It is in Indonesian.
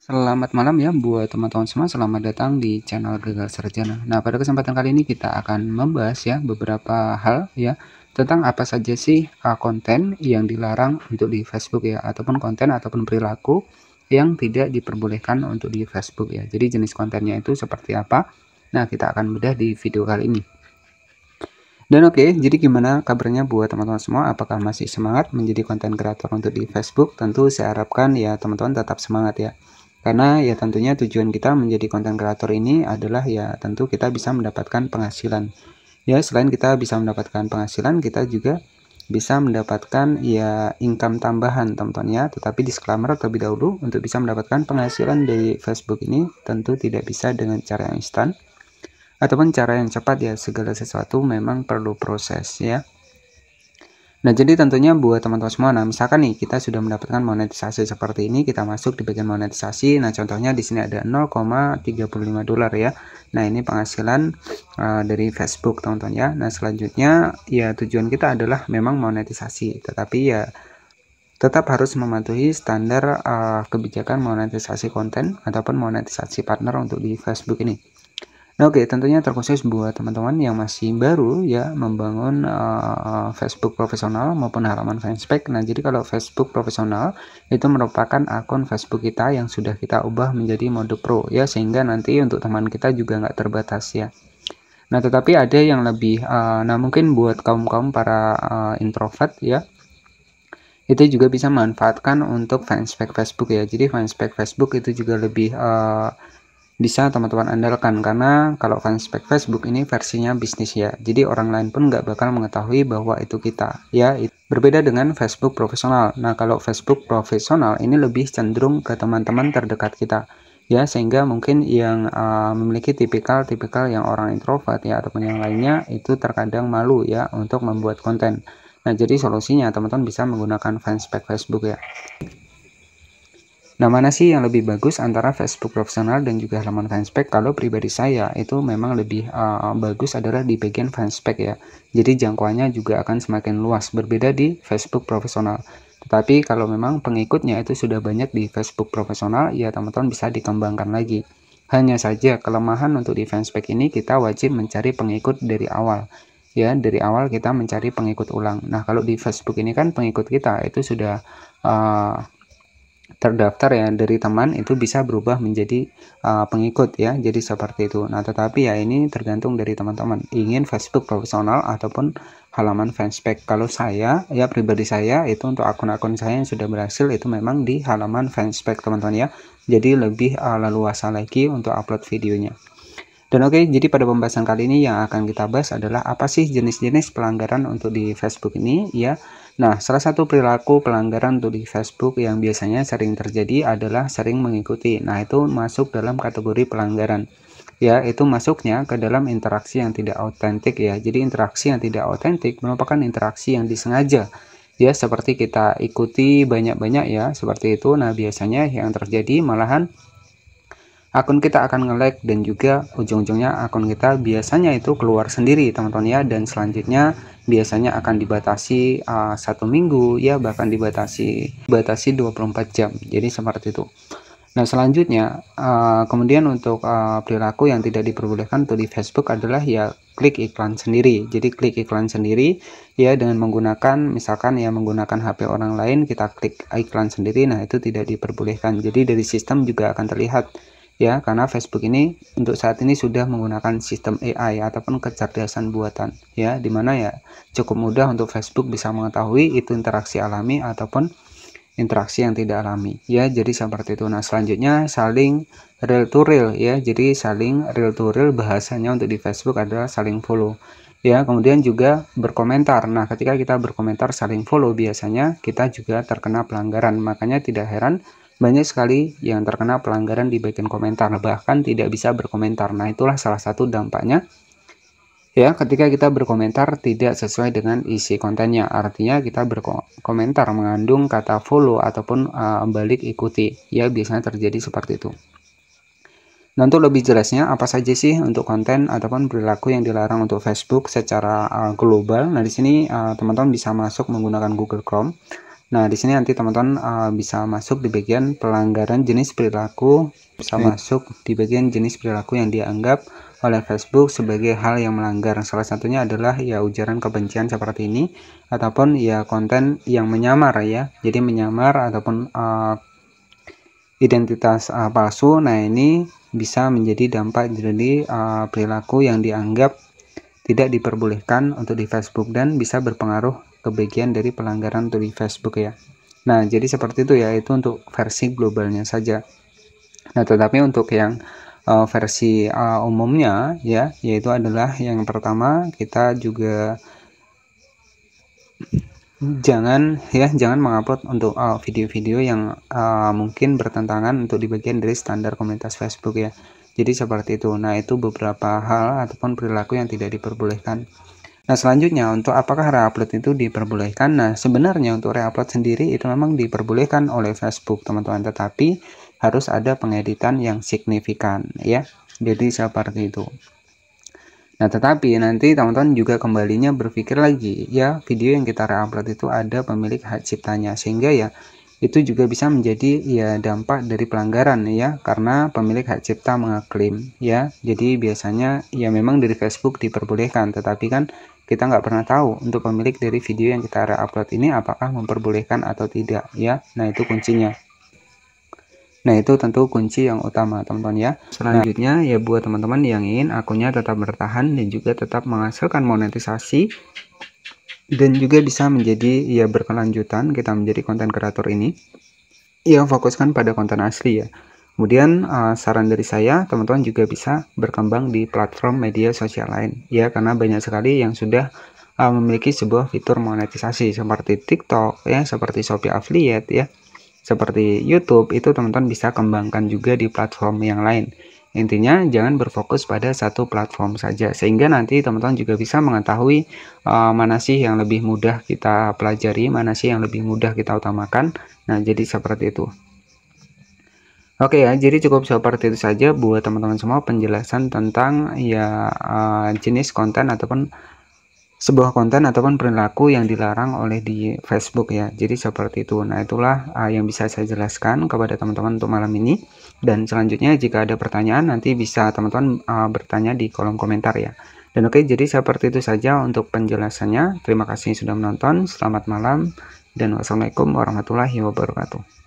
Selamat malam ya buat teman-teman semua, selamat datang di channel Gagal Sarjana. Nah, pada kesempatan kali ini kita akan membahas ya beberapa hal ya tentang apa saja sih konten yang dilarang untuk di Facebook ya, ataupun konten ataupun perilaku yang tidak diperbolehkan untuk di Facebook ya. Jadi jenis kontennya itu seperti apa? Nah, kita akan bedah di video kali ini. Dan oke, jadi gimana kabarnya buat teman-teman semua? Apakah masih semangat menjadi konten kreator untuk di Facebook? Tentu saya harapkan ya teman-teman tetap semangat ya. Karena ya tentunya tujuan kita menjadi konten kreator ini adalah ya tentu kita bisa mendapatkan penghasilan. Ya, selain kita bisa mendapatkan penghasilan, kita juga bisa mendapatkan ya income tambahan teman-teman ya. Tetapi disclaimer terlebih dahulu, untuk bisa mendapatkan penghasilan dari Facebook ini tentu tidak bisa dengan cara yang instan ataupun cara yang cepat ya, segala sesuatu memang perlu proses ya. Nah, jadi tentunya buat teman-teman semua, nah misalkan nih kita sudah mendapatkan monetisasi seperti ini, kita masuk di bagian monetisasi. Nah, contohnya di sini ada 0,35 dolar ya. Nah, ini penghasilan dari Facebook teman-teman ya. Nah, selanjutnya ya tujuan kita adalah memang monetisasi, tetapi ya tetap harus mematuhi standar kebijakan monetisasi konten ataupun monetisasi partner untuk di Facebook ini. Nah, oke, tentunya terkhusus buat teman-teman yang masih baru ya membangun Facebook profesional maupun halaman fanspage. Nah, jadi kalau Facebook profesional itu merupakan akun Facebook kita yang sudah kita ubah menjadi mode pro ya, sehingga nanti untuk teman kita juga nggak terbatas ya. Nah, tetapi ada yang lebih, nah mungkin buat kaum-kaum para introvert ya, itu juga bisa memanfaatkan untuk fanspage Facebook ya. Jadi fanspage Facebook itu juga lebih bisa teman-teman andalkan, karena kalau fanspage Facebook ini versinya bisnis ya, jadi orang lain pun nggak bakal mengetahui bahwa itu kita ya. Berbeda dengan Facebook profesional. Nah, kalau Facebook profesional ini lebih cenderung ke teman-teman terdekat kita ya, sehingga mungkin yang memiliki tipikal yang orang introvert ya ataupun yang lainnya itu terkadang malu ya untuk membuat konten. Nah, jadi solusinya teman-teman bisa menggunakan fanspage Facebook ya. Nah, mana sih yang lebih bagus antara Facebook profesional dan juga halaman fanspage? Kalau pribadi saya itu memang lebih bagus adalah di bagian fanspage ya. Jadi jangkauannya juga akan semakin luas, berbeda di Facebook profesional. Tetapi kalau memang pengikutnya itu sudah banyak di Facebook profesional, ya teman-teman bisa dikembangkan lagi. Hanya saja kelemahan untuk di fanspage ini kita wajib mencari pengikut dari awal. Ya, dari awal kita mencari pengikut ulang. Nah, kalau di Facebook ini kan pengikut kita itu sudah terdaftar ya dari teman, itu bisa berubah menjadi pengikut ya, jadi seperti itu. Nah, tetapi ya ini tergantung dari teman-teman ingin Facebook profesional ataupun halaman fanspage. Kalau saya ya pribadi saya itu untuk akun-akun saya yang sudah berhasil itu memang di halaman fanspage teman-teman ya, jadi lebih leluasa lagi untuk upload videonya. Dan oke, jadi pada pembahasan kali ini yang akan kita bahas adalah apa sih jenis-jenis pelanggaran untuk di Facebook ini ya. Nah, salah satu perilaku pelanggaran untuk di Facebook yang biasanya sering terjadi adalah sering mengikuti. Nah, itu masuk dalam kategori pelanggaran. Ya, itu masuknya ke dalam interaksi yang tidak autentik ya. Jadi interaksi yang tidak autentik merupakan interaksi yang disengaja. Ya, seperti kita ikuti banyak-banyak ya, seperti itu. Nah, biasanya yang terjadi malahan akun kita akan nge-lag dan juga ujung-ujungnya akun kita biasanya itu keluar sendiri teman-teman ya, dan selanjutnya biasanya akan dibatasi 1 minggu ya, bahkan dibatasi 24 jam, jadi seperti itu. Nah, selanjutnya kemudian untuk perilaku yang tidak diperbolehkan untuk di Facebook adalah ya klik iklan sendiri. Jadi klik iklan sendiri ya dengan menggunakan misalkan ya menggunakan HP orang lain, kita klik iklan sendiri. Nah, itu tidak diperbolehkan. Jadi dari sistem juga akan terlihat ya, karena Facebook ini untuk saat ini sudah menggunakan sistem AI ataupun kecerdasan buatan ya, dimana ya cukup mudah untuk Facebook bisa mengetahui itu interaksi alami ataupun interaksi yang tidak alami ya, jadi seperti itu. Nah, selanjutnya saling real to real ya, jadi saling real to real bahasanya untuk di Facebook adalah saling follow ya, kemudian juga berkomentar. Nah, ketika kita berkomentar saling follow biasanya kita juga terkena pelanggaran, makanya tidak heran banyak sekali yang terkena pelanggaran di bagian komentar, bahkan tidak bisa berkomentar. Nah, itulah salah satu dampaknya ya ketika kita berkomentar tidak sesuai dengan isi kontennya, artinya kita berkomentar mengandung kata follow ataupun balik ikuti ya, biasanya terjadi seperti itu. Nah, untuk lebih jelasnya apa saja sih untuk konten ataupun perilaku yang dilarang untuk Facebook secara global. Nah, di sini teman-teman bisa masuk menggunakan Google Chrome Nah, di sini nanti teman-teman bisa masuk di bagian pelanggaran jenis perilaku, bisa masuk di bagian jenis perilaku yang dianggap oleh Facebook sebagai hal yang melanggar. Salah satunya adalah ya ujaran kebencian seperti ini, ataupun ya konten yang menyamar ya. Jadi menyamar ataupun identitas palsu. Nah, ini bisa menjadi dampak dari perilaku yang dianggap tidak diperbolehkan untuk di Facebook dan bisa berpengaruh ke bagian dari pelanggaran untuk di Facebook ya. Nah, jadi seperti itu ya, itu untuk versi globalnya saja. Nah, tetapi untuk yang versi umumnya ya, yaitu adalah yang pertama, kita juga jangan mengupload untuk video-video yang mungkin bertentangan untuk di bagian dari standar komunitas Facebook ya. Jadi seperti itu. Nah, itu beberapa hal ataupun perilaku yang tidak diperbolehkan. Nah, selanjutnya untuk apakah reupload itu diperbolehkan? Nah, sebenarnya untuk reupload sendiri itu memang diperbolehkan oleh Facebook, teman-teman, tetapi harus ada pengeditan yang signifikan ya. Jadi seperti itu. Nah, tetapi nanti teman-teman juga kembalinya berpikir lagi ya, video yang kita reupload itu ada pemilik hak ciptanya, sehingga ya itu juga bisa menjadi ya dampak dari pelanggaran ya, karena pemilik hak cipta mengeklaim ya. Jadi biasanya ya memang dari Facebook diperbolehkan, tetapi kan kita nggak pernah tahu untuk pemilik dari video yang kita reupload ini apakah memperbolehkan atau tidak ya. Nah, itu kuncinya. Nah, itu tentu kunci yang utama, teman-teman ya. Selanjutnya ya buat teman-teman yang ingin akunnya tetap bertahan dan juga tetap menghasilkan monetisasi dan juga bisa menjadi ya berkelanjutan kita menjadi konten kreator ini, yang fokuskan pada konten asli ya. Kemudian saran dari saya, teman-teman juga bisa berkembang di platform media sosial lain ya, karena banyak sekali yang sudah memiliki sebuah fitur monetisasi seperti TikTok ya, seperti Shopee Affiliate ya, seperti YouTube. Itu teman-teman bisa kembangkan juga di platform yang lain. Intinya jangan berfokus pada satu platform saja, sehingga nanti teman-teman juga bisa mengetahui mana sih yang lebih mudah kita pelajari, mana sih yang lebih mudah kita utamakan. Nah, jadi seperti itu. Oke ya, jadi cukup seperti itu saja buat teman-teman semua penjelasan tentang ya jenis konten ataupun sebuah konten ataupun perilaku yang dilarang oleh di Facebook ya. Jadi seperti itu. Nah, itulah yang bisa saya jelaskan kepada teman-teman untuk malam ini. Dan selanjutnya jika ada pertanyaan nanti bisa teman-teman bertanya di kolom komentar ya. Dan oke, jadi seperti itu saja untuk penjelasannya. Terima kasih sudah menonton. Selamat malam dan wassalamualaikum warahmatullahi wabarakatuh.